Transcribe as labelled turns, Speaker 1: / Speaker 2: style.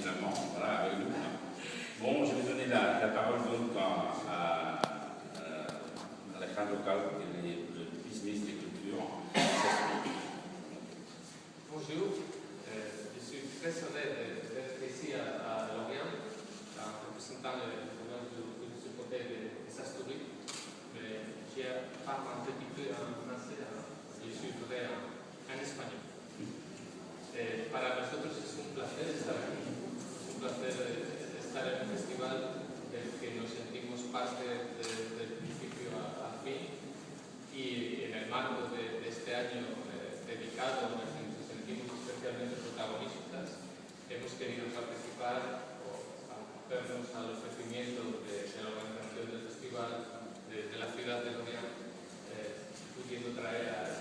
Speaker 1: finalement, voilà, avec nous. Bon, je vais donner la parole donc à la crâne locale, qui est le vice-ministre des Cultures.
Speaker 2: Bonjour, je suis très heureux d'être ici à Lorient, en représentant le gouvernement du côté de Sastouri. Mais je parle un petit peu en français, je suis vrai en espagnol. Para nosotros es un placer estar aquí, es un placer estar en un festival del que nos sentimos parte del principio al fin, y en el marco de este año dedicado en el que nos sentimos especialmente protagonistas, hemos querido participar o acogernos al ofrecimiento de la organización del festival de la ciudad de Lorient, pudiendo traer a